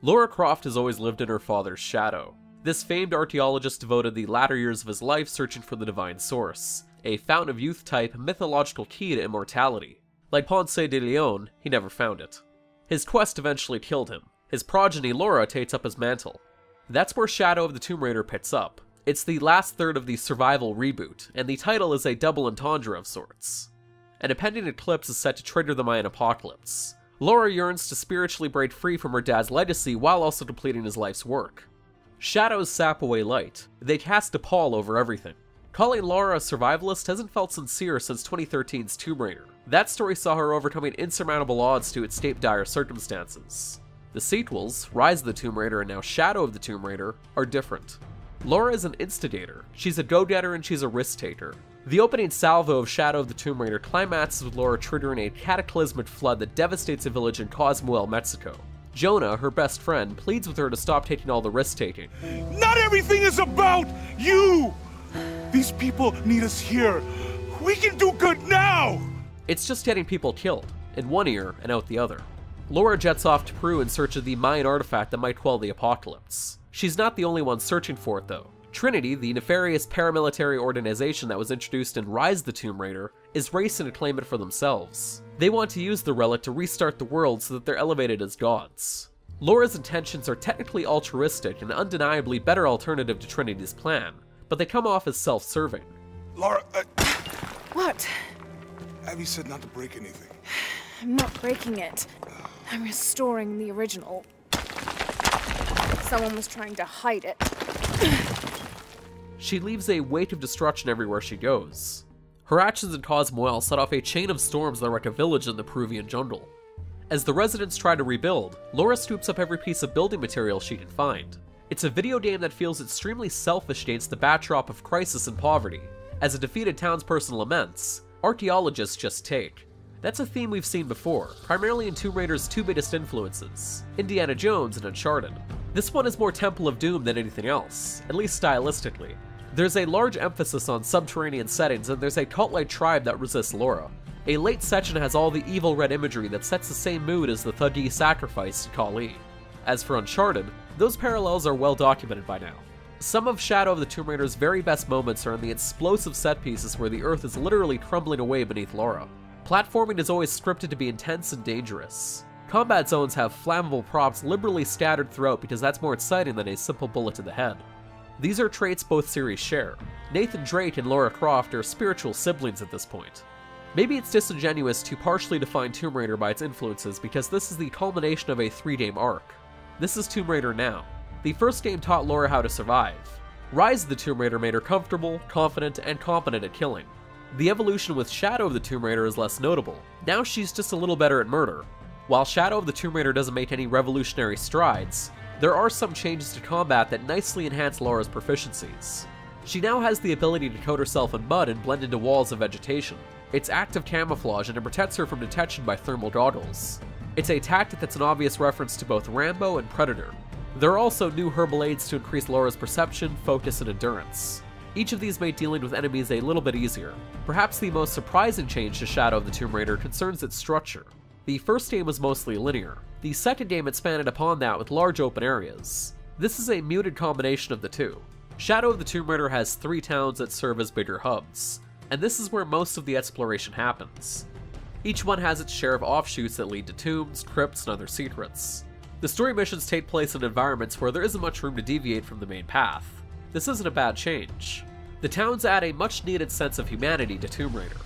Lara Croft has always lived in her father's shadow. This famed archaeologist devoted the latter years of his life searching for the divine source, a fountain of youth type mythological key to immortality. Like Ponce de Leon, he never found it. His quest eventually killed him. His progeny Lara takes up his mantle. That's where Shadow of the Tomb Raider picks up. It's the last third of the survival reboot, and the title is a double entendre of sorts. An impending eclipse is set to trigger the Mayan apocalypse. Lara yearns to spiritually break free from her dad's legacy while also completing his life's work. Shadows sap away light. They cast a pall over everything. Calling Lara a survivalist hasn't felt sincere since 2013's Tomb Raider. That story saw her overcoming insurmountable odds to escape dire circumstances. The sequels, Rise of the Tomb Raider and now Shadow of the Tomb Raider, are different. Lara is an instigator, she's a go-getter and she's a risk-taker. The opening salvo of Shadow of the Tomb Raider climaxes with Lara triggering a cataclysmic flood that devastates a village in Cozumel, Mexico. Jonah, her best friend, pleads with her to stop taking all the risk-taking. Not everything is about you! These people need us here. We can do good now! It's just getting people killed, in one ear and out the other. Lara jets off to Peru in search of the Mayan artifact that might quell the apocalypse. She's not the only one searching for it though. Trinity, the nefarious paramilitary organization that was introduced in Rise of the Tomb Raider, is racing to claim it for themselves. They want to use the relic to restart the world so that they're elevated as gods. Lara's intentions are technically altruistic and undeniably better alternative to Trinity's plan, but they come off as self-serving. Lara, What? Abby said not to break anything. I'm not breaking it. I'm restoring the original. Someone was trying to hide it. She leaves a weight of destruction everywhere she goes. Her actions in Cozumel set off a chain of storms that wreck a village in the Peruvian jungle. As the residents try to rebuild, Lara scoops up every piece of building material she can find. It's a video game that feels extremely selfish against the backdrop of crisis and poverty. As a defeated townsperson laments, archaeologists just take. That's a theme we've seen before, primarily in Tomb Raider's two biggest influences, Indiana Jones and Uncharted. This one is more Temple of Doom than anything else, at least stylistically. There's a large emphasis on subterranean settings, and there's a cult-like tribe that resists Lara. A late section has all the evil red imagery that sets the same mood as the thuggy sacrifice to Kali. As for Uncharted, those parallels are well documented by now. Some of Shadow of the Tomb Raider's very best moments are in the explosive set pieces where the earth is literally crumbling away beneath Lara. Platforming is always scripted to be intense and dangerous. Combat zones have flammable props liberally scattered throughout because that's more exciting than a simple bullet to the head. These are traits both series share. Nathan Drake and Lara Croft are spiritual siblings at this point. Maybe it's disingenuous to partially define Tomb Raider by its influences because this is the culmination of a 3-game arc. This is Tomb Raider now. The first game taught Lara how to survive. Rise of the Tomb Raider made her comfortable, confident, and competent at killing. The evolution with Shadow of the Tomb Raider is less notable. Now she's just a little better at murder. While Shadow of the Tomb Raider doesn't make any revolutionary strides, there are some changes to combat that nicely enhance Lara's proficiencies. She now has the ability to coat herself in mud and blend into walls of vegetation. It's active camouflage and it protects her from detection by thermal goggles. It's a tactic that's an obvious reference to both Rambo and Predator. There are also new herbal aids to increase Lara's perception, focus, and endurance. Each of these made dealing with enemies a little bit easier. Perhaps the most surprising change to Shadow of the Tomb Raider concerns its structure. The first game was mostly linear. The second game expanded upon that with large open areas. This is a muted combination of the two. Shadow of the Tomb Raider has 3 towns that serve as bigger hubs, and this is where most of the exploration happens. Each one has its share of offshoots that lead to tombs, crypts, and other secrets. The story missions take place in environments where there isn't much room to deviate from the main path. This isn't a bad change. The towns add a much needed sense of humanity to Tomb Raider.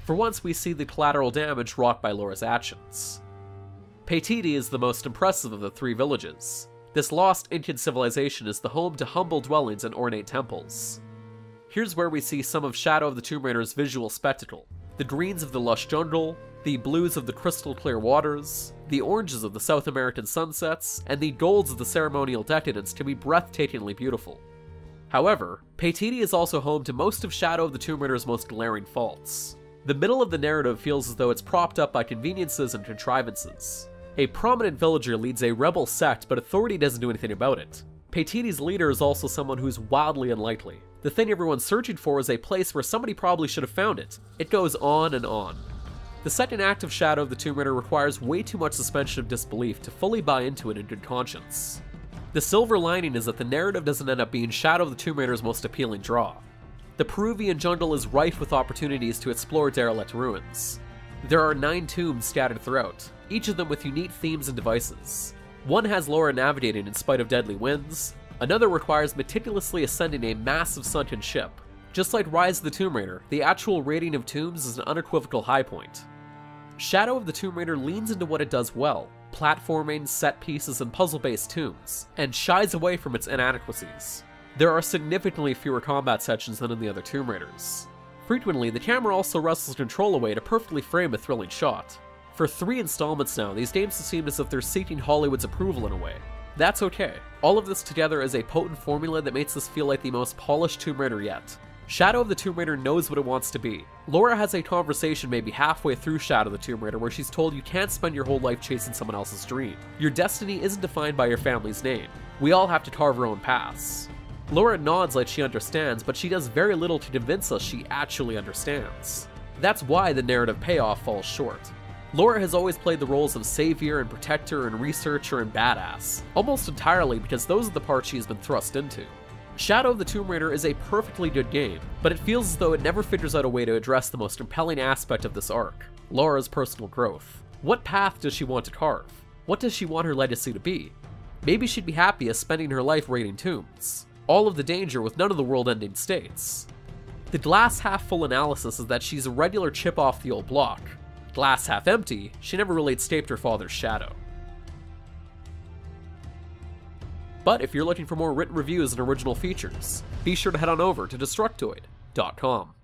For once we see the collateral damage wrought by Lara's actions. Paititi is the most impressive of the 3 villages. This lost Incan civilization is the home to humble dwellings and ornate temples. Here's where we see some of Shadow of the Tomb Raider's visual spectacle. The greens of the lush jungle, the blues of the crystal clear waters, the oranges of the South American sunsets, and the golds of the ceremonial decadence can be breathtakingly beautiful. However, Paititi is also home to most of Shadow of the Tomb Raider's most glaring faults. The middle of the narrative feels as though it's propped up by conveniences and contrivances. A prominent villager leads a rebel sect, but authority doesn't do anything about it. Paititi's leader is also someone who's wildly unlikely. The thing everyone's searching for is a place where somebody probably should have found it. It goes on and on. The second act of Shadow of the Tomb Raider requires way too much suspension of disbelief to fully buy into it in good conscience. The silver lining is that the narrative doesn't end up being Shadow of the Tomb Raider's most appealing draw. The Peruvian jungle is rife with opportunities to explore derelict ruins. There are 9 tombs scattered throughout, each of them with unique themes and devices. One has Lara navigating in spite of deadly winds, another requires meticulously ascending a massive sunken ship. Just like Rise of the Tomb Raider, the actual raiding of tombs is an unequivocal high point. Shadow of the Tomb Raider leans into what it does well, platforming, set pieces, and puzzle-based tombs, and shies away from its inadequacies. There are significantly fewer combat sections than in the other Tomb Raiders. Frequently, the camera also wrestles control away to perfectly frame a thrilling shot. For 3 installments now, these games have seemed as if they're seeking Hollywood's approval in a way. That's okay. All of this together is a potent formula that makes this feel like the most polished Tomb Raider yet. Shadow of the Tomb Raider knows what it wants to be. Lara has a conversation maybe halfway through Shadow of the Tomb Raider where she's told you can't spend your whole life chasing someone else's dream. Your destiny isn't defined by your family's name. We all have to carve our own paths. Lara nods like she understands, but she does very little to convince us she actually understands. That's why the narrative payoff falls short. Lara has always played the roles of savior and protector and researcher and badass, almost entirely because those are the parts she has been thrust into. Shadow of the Tomb Raider is a perfectly good game, but it feels as though it never figures out a way to address the most compelling aspect of this arc, Lara's personal growth. What path does she want to carve? What does she want her legacy to be? Maybe she'd be happiest spending her life raiding tombs. All of the danger with none of the world-ending states. The glass half-full analysis is that she's a regular chip off the old block. Glass half empty, she never really escaped her father's shadow. But if you're looking for more written reviews and original features, be sure to head on over to Destructoid.com.